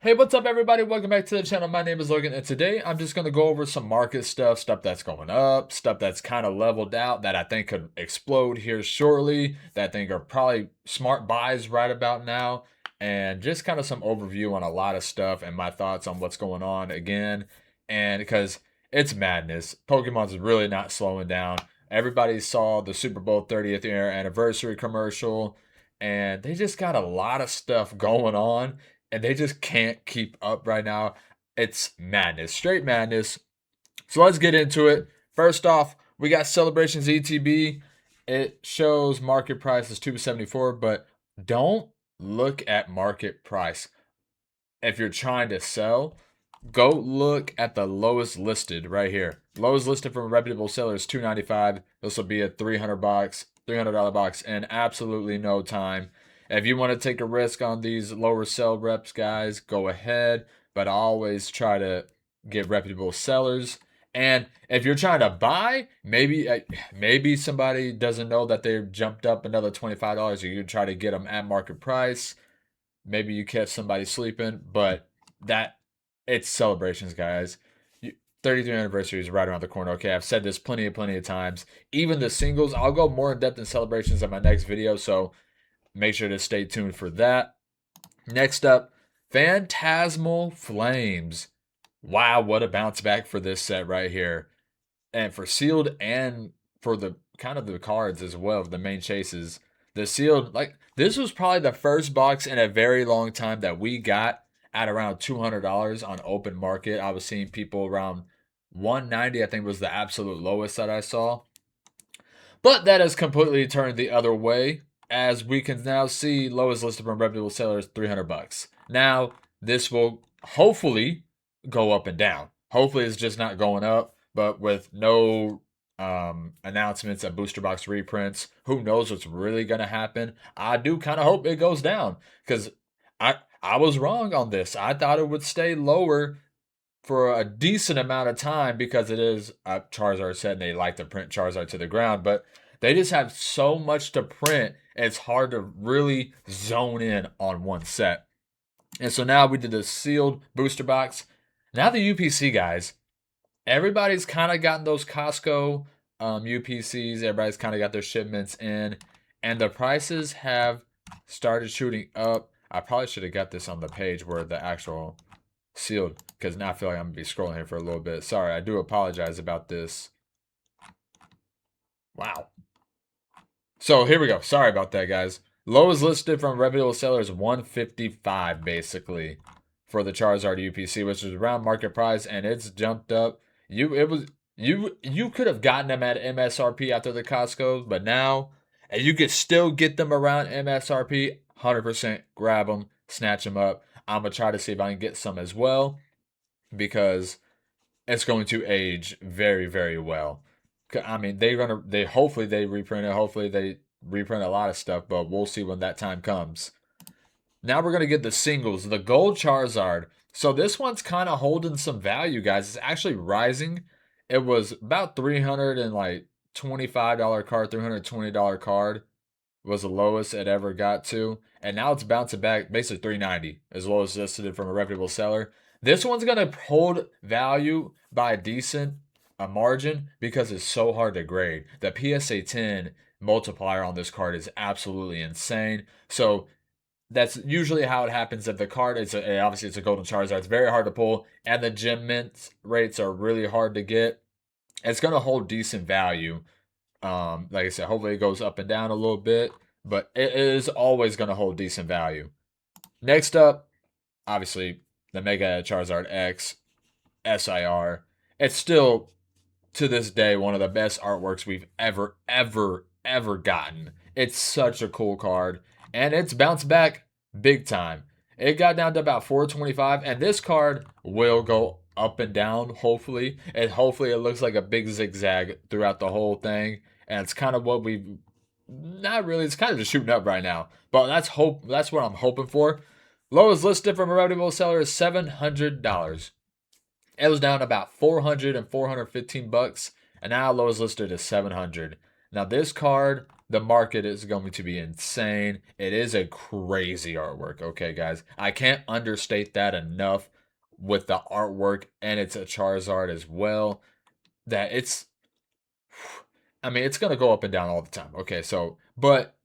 Hey, what's up, everybody? Welcome back to the channel. My name is Logan, and today I'm just going to go over some market stuff that's going up, stuff that's kind of leveled out that I think could explode here shortly, that I think are probably smart buys right about now, and just kind of some overview on a lot of stuff and my thoughts on what's going on again. And because it's madness, Pokemon's really not slowing down. Everybody saw the Super Bowl 30th year anniversary commercial, and they just got a lot of stuff going on and they just can't keep up right now. It's madness, straight madness. So let's get into it. First off, we got Celebrations ETB. It shows market price is 274, but don't look at market price. If you're trying to sell, go look at the lowest listed right here. Lowest listed from a reputable seller is 295. This will be a $300 box in absolutely no time. If you want to take a risk on these lower sell reps, guys, go ahead. But I always try to get reputable sellers. And if you're trying to buy, maybe somebody doesn't know that they jumped up another $25. You can try to get them at market price. Maybe you catch somebody sleeping, but that it's Celebrations, guys. 33rd anniversary is right around the corner. Okay, I've said this plenty of times. Even the singles, I'll go more in depth in Celebrations in my next video, so make sure to stay tuned for that. Next up, Phantasmal Flames. Wow, what a bounce back for this set right here. And for sealed and for the kind of the cards as well, the main chases. The sealed, like, this was probably the first box in a very long time that we got at around $200 on open market. I was seeing people around 190, I think was the absolute lowest that I saw. But that has completely turned the other way, as we can now see lowest listed from reputable sellers, $300. Now, this will hopefully go up and down. Hopefully it's just not going up, but with no announcements of booster box reprints, who knows what's really going to happen. I do kind of hope it goes down, because I was wrong on this. I thought it would stay lower for a decent amount of time because it is a Charizard set and they like to print Charizard to the ground, but they just have so much to print, it's hard to really zone in on one set. And so now we did the sealed booster box. Now the UPC, guys, everybody's kind of gotten those Costco UPCs. Everybody's kind of got their shipments in, and the prices have started shooting up. I probably should have got this on the page where the actual sealed, because now I feel like I'm going to be scrolling here for a little bit. Sorry, I do apologize about this. Wow. So here we go. Sorry about that, guys. Lowest listed from reputable sellers, 155 basically for the Charizard UPC, which is around market price, and it's jumped up. You could have gotten them at MSRP after the Costco, but now, and you could still get them around MSRP. 100% grab them, snatch them up. I'm gonna try to see if I can get some as well, because it's going to age very, very well. I mean, hopefully they reprint it. Hopefully they reprint a lot of stuff, but we'll see when that time comes. Now we're gonna get the singles, the gold Charizard. So this one's kind of holding some value, guys. It's actually rising. It was about $325 card, $320 card was the lowest it ever got to, and now it's bouncing back basically $390 as low as listed from a reputable seller. This one's gonna hold value by a margin because it's so hard to grade. The PSA 10 multiplier on this card is absolutely insane. So that's usually how it happens. If the card is obviously it's a golden Charizard, it's very hard to pull, and the gem mint rates are really hard to get. It's gonna hold decent value. Like I said, hopefully it goes up and down a little bit, but it is always going to hold decent value. Next up, obviously, the Mega Charizard X SIR. It's still, to this day, one of the best artworks we've ever gotten. It's such a cool card, and it's bounced back big time. It got down to about 425, and this card will go up and down, hopefully. And hopefully it looks like a big zigzag throughout the whole thing. And it's kind of what we've not really, it's kind of just shooting up right now. But that's what I'm hoping for. Lowest listed from a reputable seller is $700. It was down about 400 and 415 bucks, and now lowest listed is 700. Now this card the market is going to be insane. It is a crazy artwork, okay, guys? I can't understate that enough with the artwork, and it's a Charizard as well. That it's, I mean, it's going to go up and down all the time, okay? So, but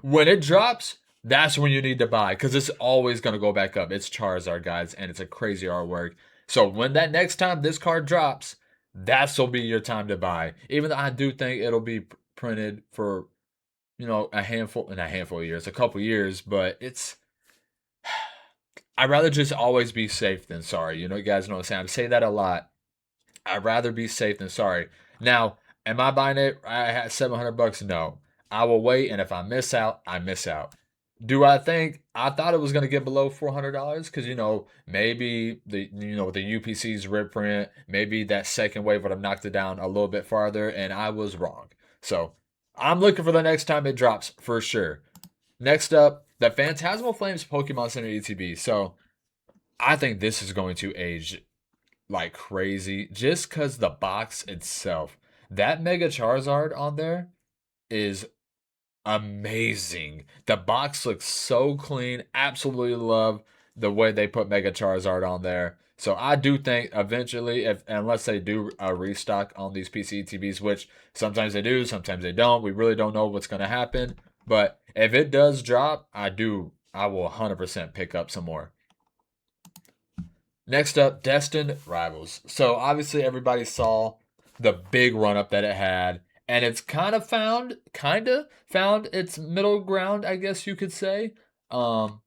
when it drops, that's when you need to buy because it's always going to go back up. It's Charizard, guys, and it's a crazy artwork. So when that next time this card drops, that's will be your time to buy. Even though I do think it'll be printed for, you know, a handful of years, a couple years, but it's, I'd rather just always be safe than sorry. You know, you guys know what I'm saying. I say that a lot. I'd rather be safe than sorry. Now, am I buying it? I had $700. No, I will wait, and if I miss out, I miss out. Do I think I thought it was going to get below $400 because you know maybe the UPC's reprint, maybe that second wave would have knocked it down a little bit farther, and I was wrong. So I'm looking for the next time it drops for sure. Next up, the Phantasmal Flames Pokemon Center ETB. So I think this is going to age like crazy just because the box itself, that Mega Charizard on there is amazing. The box looks so clean. Absolutely love the way they put Mega Charizard on there. So I do think eventually, if unless they do a restock on these PCETBs, which sometimes they do, sometimes they don't. We really don't know what's going to happen. But if it does drop, I will 100% pick up some more. Next up, Destined Rivals. So obviously everybody saw the big run up that it had, and it's kind of found its middle ground, I guess you could say. So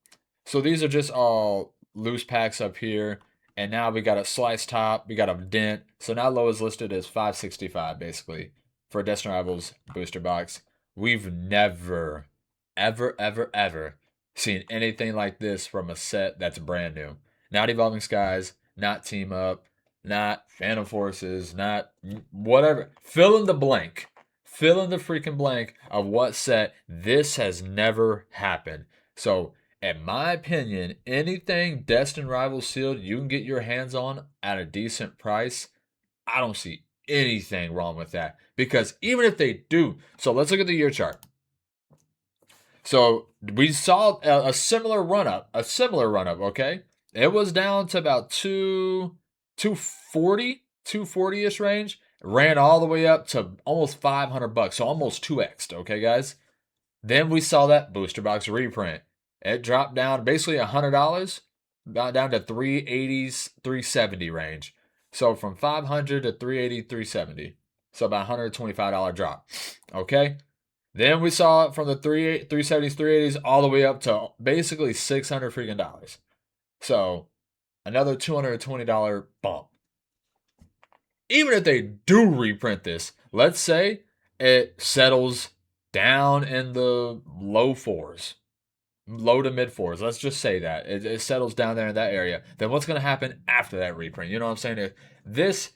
these are just all loose packs up here, and now we got a slice top, we got a dent. So now low is listed as 565 basically for Destined Rivals booster box. We've never, ever seen anything like this from a set that's brand new. Not Evolving Skies, not Team Up, not Phantom Forces, not whatever. Fill in the blank. Fill in the freaking blank of what set. This has never happened. So, in my opinion, anything Destined Rivals sealed you can get your hands on at a decent price, I don't see anything wrong with that. Because even if they do, so let's look at the year chart. So we saw a similar run up, okay? It was down to about 240-ish range. Ran all the way up to almost $500, so almost 2x'd, okay, guys? Then we saw that booster box reprint. It dropped down basically $100, got down to 380s, 370 range. So from 500 to 380, 370. So about $125 drop, okay? Then we saw it from the 370s, 380s all the way up to basically $600 freaking dollars. So another $220 bump. Even if they do reprint this, let's say it settles down in the low fours, low to mid fours. Let's just say that it settles down there in that area. Then what's going to happen after that reprint? You know what I'm saying? If this,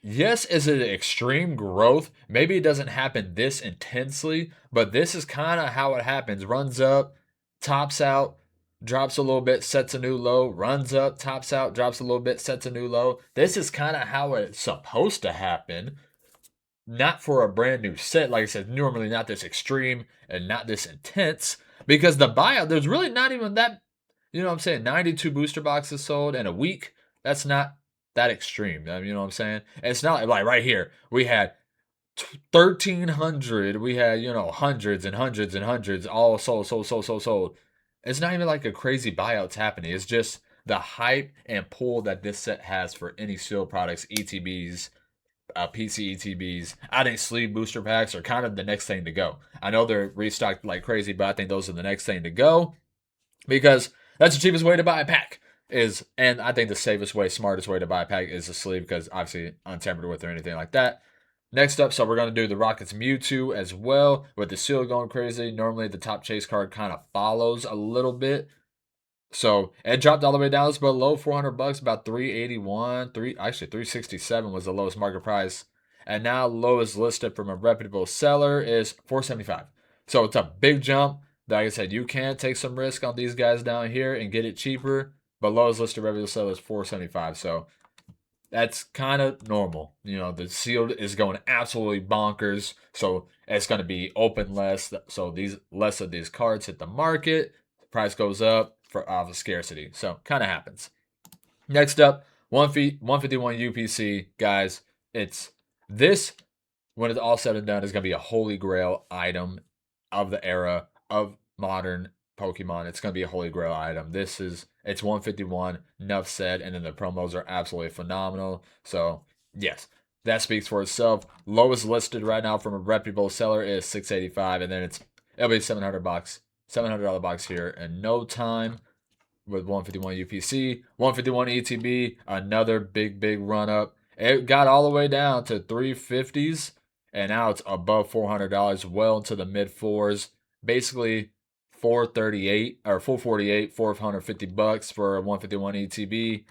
yes, is an extreme growth. Maybe it doesn't happen this intensely, but this is kind of how it happens. Runs up, tops out, drops a little bit, sets a new low, runs up, tops out, drops a little bit, sets a new low. This is kind of how it's supposed to happen. Not for a brand new set. Like I said, normally not this extreme and not this intense. Because the buyout, there's really not even that, you know what I'm saying, 92 booster boxes sold in a week. That's not that extreme. You know what I'm saying? And it's not like right here, we had 1,300. We had, you know, hundreds and hundreds and hundreds all sold. It's not even like a crazy buyout's happening. It's just the hype and pull that this set has for any sealed products, ETBs, PC ETBs. I think sleeve booster packs are kind of the next thing to go. I know they're restocked like crazy, but I think those are the next thing to go because that's the cheapest way to buy a pack. And I think the safest way, smartest way to buy a pack is a sleeve because obviously untampered with or anything like that. Next up, so we're going to do the Rockets Mewtwo as well with the seal going crazy. Normally the top chase card kind of follows a little bit. So it dropped all the way down. It's below $400, about 381, 367 was the lowest market price. And now lowest listed from a reputable seller is 475. So it's a big jump. Like I said, you can take some risk on these guys down here and get it cheaper. But lowest listed reputable seller is 475. So That's kind of normal. You know, the sealed is going absolutely bonkers, so it's going to be open less. So these less of these cards hit the market, the price goes up for off of scarcity. So kind of happens. Next up, 151 UPC, guys. It's this when it's all said and done is going to be a holy grail item of the era of modern Pokemon. It's going to be a holy grail item. It's 151, enough said, and then the promos are absolutely phenomenal. So, yes, that speaks for itself. Lowest listed right now from a reputable seller is 685, and then it'll be $700, $700 box here in no time with 151 UPC, 151 ETB, another big run up. It got all the way down to 350s, and now it's above $400, well into the mid fours. Basically, 438 or 448, $450 for a 151 ETB.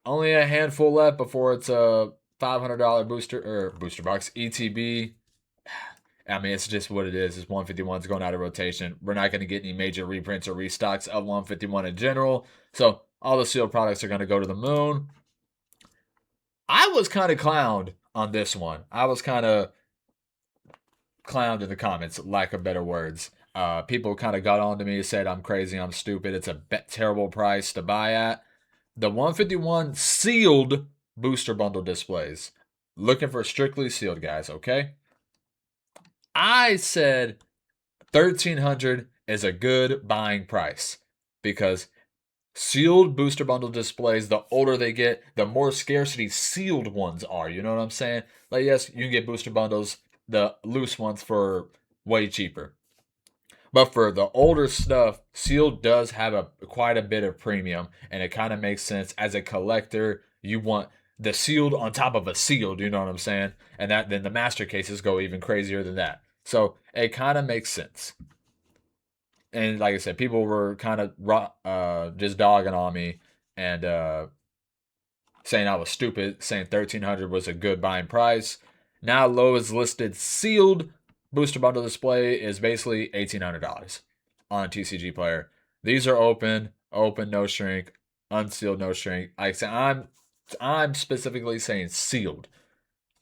Only a handful left before it's a $500 booster box ETB. I mean, it's just what it is. It's 151's going out of rotation. We're not going to get any major reprints or restocks of 151 in general. So all the sealed products are going to go to the moon. I was kind of clowned on this one. I was kind of clowned in the comments, lack of better words. People kind of got on to me, said I'm crazy, I'm stupid. It's a terrible price to buy at. The 151 sealed booster bundle displays. Looking for strictly sealed, guys, okay? I said 1,300 is a good buying price because sealed booster bundle displays, the older they get, the more scarcity sealed ones are. You know what I'm saying? Like, yes, you can get booster bundles, the loose ones, for way cheaper. But for the older stuff, sealed does have quite a bit of premium, and it kind of makes sense. As a collector, you want the sealed on top of a sealed, you know what I'm saying? And then the master cases go even crazier than that. So it kind of makes sense. And like I said, people were kind of just dogging on me and saying I was stupid, saying 1,300 was a good buying price. Now lowest listed sealed booster bundle display is basically $1,800 on a TCG player. These are open, no shrink, unsealed, no shrink. Like I said, I'm specifically saying sealed,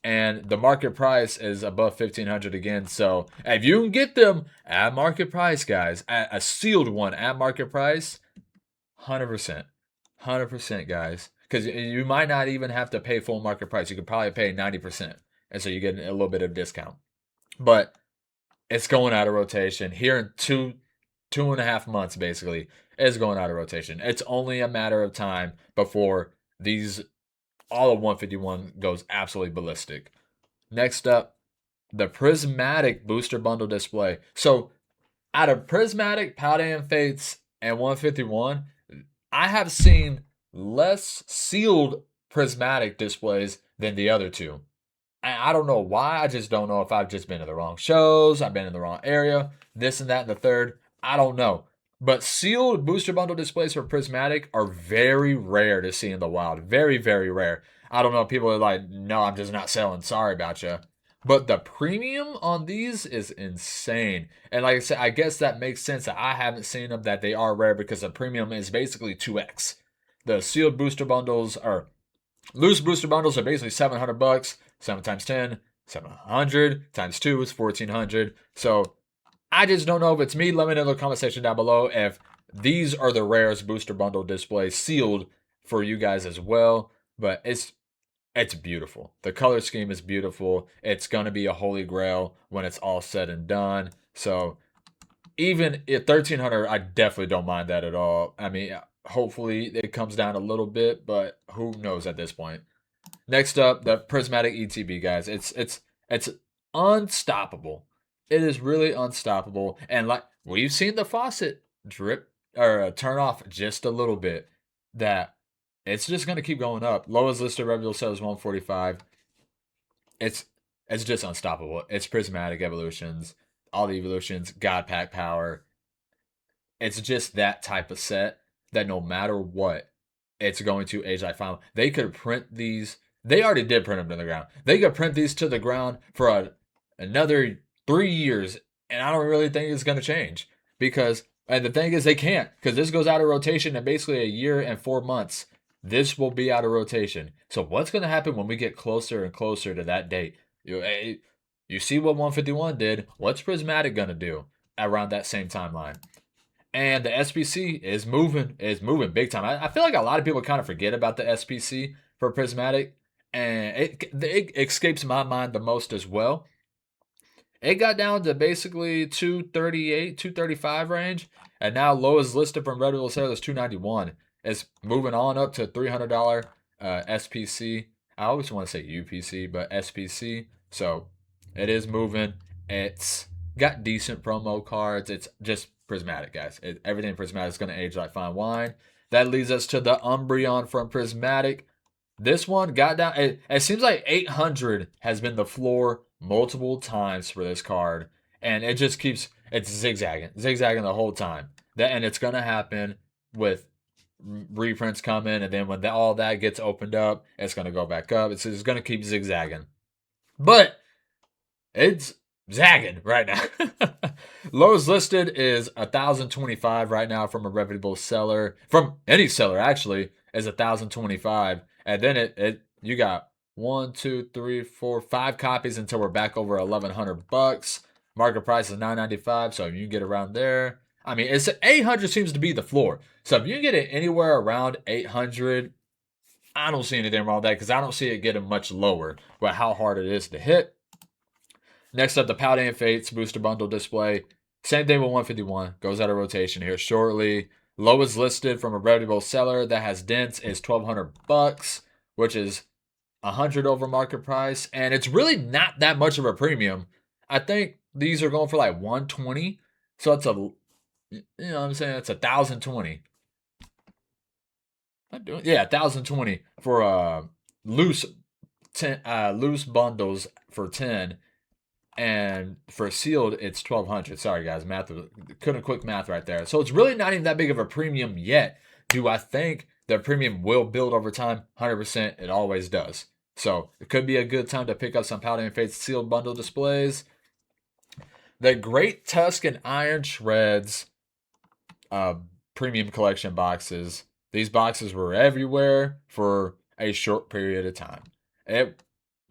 and the market price is above 1,500 again. So if you can get them at market price, guys, at a sealed one at market price, 100%, guys, because you might not even have to pay full market price. You could probably pay 90%, and so you get a little bit of discount. But it's going out of rotation here in two and a half months. Basically, it's going out of rotation. It's only a matter of time before all of 151 goes absolutely ballistic. Next up, the Prismatic Booster Bundle display. So, out of Prismatic, Paldean Fates, and 151, I have seen less sealed Prismatic displays than the other two. I don't know why. I just don't know if I've just been to the wrong shows, I've been in the wrong area, this and that and the third. I don't know. But sealed booster bundle displays for Prismatic are very rare to see in the wild. Very rare. I don't know. People are like, no, I'm just not selling. Sorry about you. But the premium on these is insane. And like I said, I guess that makes sense that I haven't seen them, that they are rare, because the premium is basically 2x. The sealed booster bundles are loose booster bundles are basically $700. 7 times 10, 700 times 2 is 1,400. So I just don't know if it's me. Let me know in the comment section down below if these are the rarest booster bundle displays sealed for you guys as well. But it's beautiful. The color scheme is beautiful. It's going to be a holy grail when it's all said and done. So even at 1,300, I definitely don't mind that at all. I mean, hopefully it comes down a little bit, but who knows at this point. Next up, the Prismatic ETB, guys. It's unstoppable. It is really unstoppable. And like we've seen the faucet drip or turn off just a little bit, that it's just gonna keep going up. Lowest listed reputable sale is 145. It's just unstoppable. It's Prismatic Evolutions. All the evolutions, God Pack power. It's just that type of set that no matter what, it's going to age like final. They could print these. They already did print them to the ground. They could print these to the ground for another 3 years, and I don't really think it's going to change. And the thing is, they can't, because this goes out of rotation in basically a year and 4 months. this will be out of rotation. So what's going to happen when we get closer and closer to that date? You see what 151 did. What's Prismatic going to do around that same timeline? And the SPC is moving big time. I feel like a lot of people kind of forget about the SPC for Prismatic, and it escapes my mind the most as well. It got down to basically 238, 235 range, and now lowest listed from Red Bull sale is 291. It's moving on up to $300 SPC. I always want to say UPC, but SPC. So it is moving. It's got decent promo cards. It's just Prismatic, guys. Everything Prismatic is going to age like fine wine. That leads us to the Umbreon from Prismatic. This one got down. It seems like 800 has been the floor multiple times for this card, and it's zigzagging the whole time. And it's gonna happen with reprints coming, and then when all that gets opened up, it's gonna go back up. It's gonna keep zigzagging, but it's zagging right now. Lowest listed is 1,025 right now from a reputable seller, from any seller actually, is 1,025. And then you got 1, 2, 3, 4, 5 copies until we're back over $1,100. Market price is $9.95, so if you can get around there, I mean, it's 800 seems to be the floor. So if you can get it anywhere around 800, I don't see anything wrong with that because I don't see it getting much lower. But how hard it is to hit. Next up, the Paldean Fates booster bundle display. Same thing with 151. Goes out of rotation here shortly. Lowest listed from a reputable seller that has dents is $1,200, which is 100 over market price, and it's really not that much of a premium. I think these are going for like 120, so it's what I'm saying, it's 1,020. Yeah, 1,020 for loose bundles for 10. And for sealed, it's 1,200. Sorry, guys. Couldn't quick math right there. So it's really not even that big of a premium yet. Do I think the premium will build over time? 100%. It always does. So it could be a good time to pick up some Paldean Fates sealed bundle displays. The Great Tusk and Iron Shreds premium collection boxes. These boxes were everywhere for a short period of time.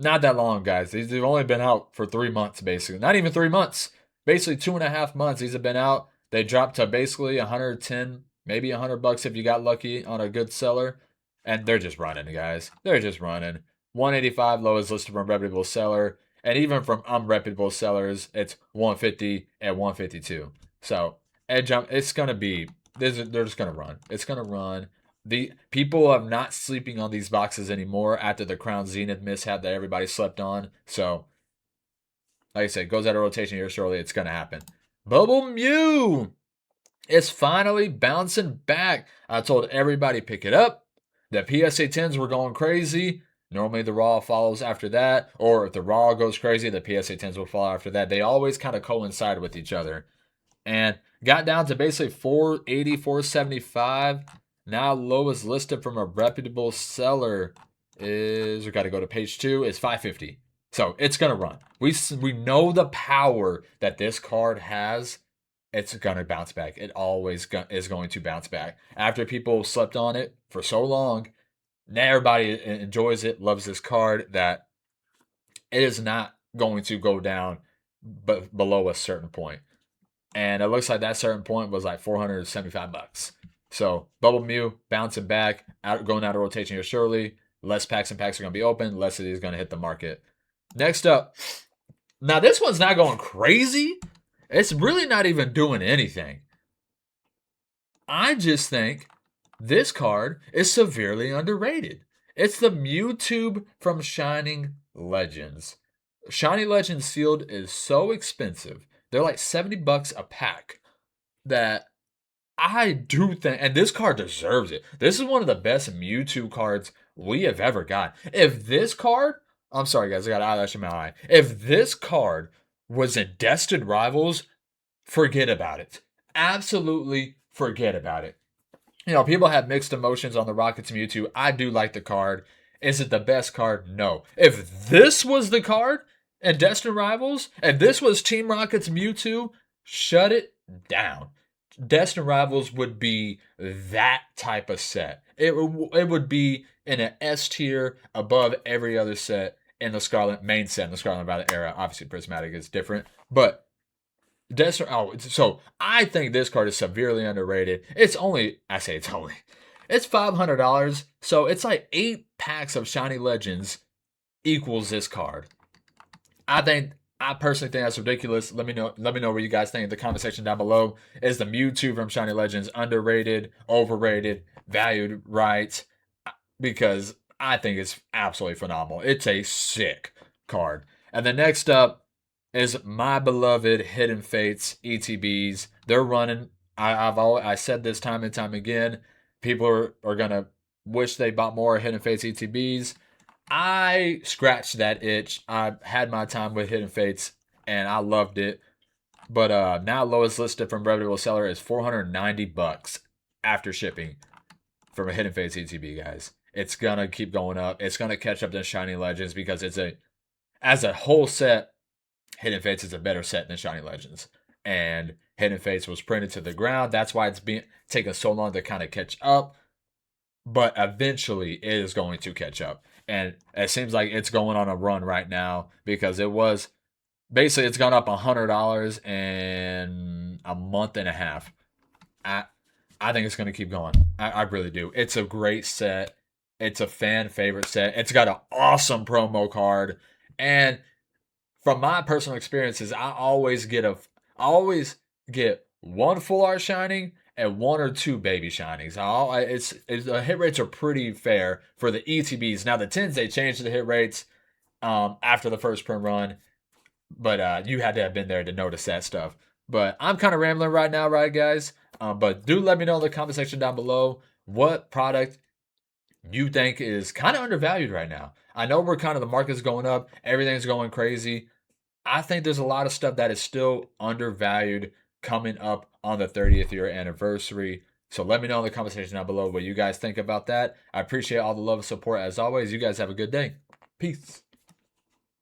Not that long, guys. These have only been out for 3 months, basically. Not even 3 months. Basically 2.5 months. These have been out. They dropped to basically 110, maybe $100 if you got lucky on a good seller. And they're just running, guys. They're just running. 185 lowest listed from reputable seller. And even from unreputable sellers, it's 150 and 152. So, it's going to be, they're just going to run. It's going to run. The people are not sleeping on these boxes anymore after the Crown Zenith mishap that everybody slept on. So, like I said, goes out of rotation here shortly. It's going to happen. Bubble Mew is finally bouncing back. I told everybody pick it up. The PSA 10s were going crazy. Normally the Raw follows after that. Or if the Raw goes crazy, the PSA 10s will follow after that. They always kind of coincide with each other. And got down to basically 480, 475. Now lowest listed from a reputable seller is, we got to go to page 2, is 550. So it's going to run. We know the power that this card has. It's going to bounce back. It always is going to bounce back. After people slept on it for so long, now everybody enjoys it, loves this card, that it is not going to go down below a certain point. And it looks like that certain point was like $475. So Bubble Mew bouncing back, going out of rotation here shortly. Less packs and packs are going to be open. Less of these are going to hit the market. Next up, now this one's not going crazy. It's really not even doing anything. I just think this card is severely underrated. It's the Mewtwo from Shining Legends. Shining Legends sealed is so expensive. They're like $70 a pack that I do think, and this card deserves it. This is one of the best Mewtwo cards we have ever got. If this card, I'm sorry guys, I got an eyelash in my eye. If this card was in Destined Rivals, forget about it. Absolutely forget about it. You know, people have mixed emotions on the Rockets Mewtwo. I do like the card. Is it the best card? No. If this was the card in Destined Rivals, and this was Team Rocket's Mewtwo, shut it down. Destined Rivals would be that type of set. It would be in an S tier above every other set in the Scarlet main set in the Scarlet Violet era. Obviously, Prismatic is different, but Destined. Oh, so I think this card is severely underrated. It's only, I say it's only, it's $500. So it's like 8 packs of Shiny Legends equals this card. I think I personally think that's ridiculous. Let me know. Let me know what you guys think in the comment section down below. Is the Mewtwo from Shiny Legends underrated, overrated, valued right? Because I think it's absolutely phenomenal. It's a sick card. And the next up is my beloved Hidden Fates ETBs. They're running. I said this time and time again. People are gonna wish they bought more Hidden Fates ETBs. I scratched that itch. I had my time with Hidden Fates and I loved it. But now lowest listed from reputable seller is $490 after shipping from a Hidden Fates ETB, guys. It's gonna keep going up. It's gonna catch up to Shiny Legends because it's as a whole set, Hidden Fates is a better set than Shiny Legends. And Hidden Fates was printed to the ground. That's why it's been taking so long to kind of catch up. But eventually it is going to catch up. And it seems like it's going on a run right now because it was basically it's gone up $100 in a month and a half. I think it's going to keep going. I really do. It's a great set. It's a fan favorite set. It's got an awesome promo card. And from my personal experiences, I always get one full art shining and 1 or 2 baby shinings. The hit rates are pretty fair for the ETBs. Now the 10s they changed the hit rates after the first print run, but you had to have been there to notice that stuff. But I'm kind of rambling right now, right, guys? But do let me know in the comment section down below what product you think is kind of undervalued right now. I know we're kind of the market's going up, everything's going crazy. I think there's a lot of stuff that is still undervalued coming up on the 30th year anniversary. So let me know in the comment section down below what you guys think about that. I appreciate all the love and support as always. You guys have a good day. Peace.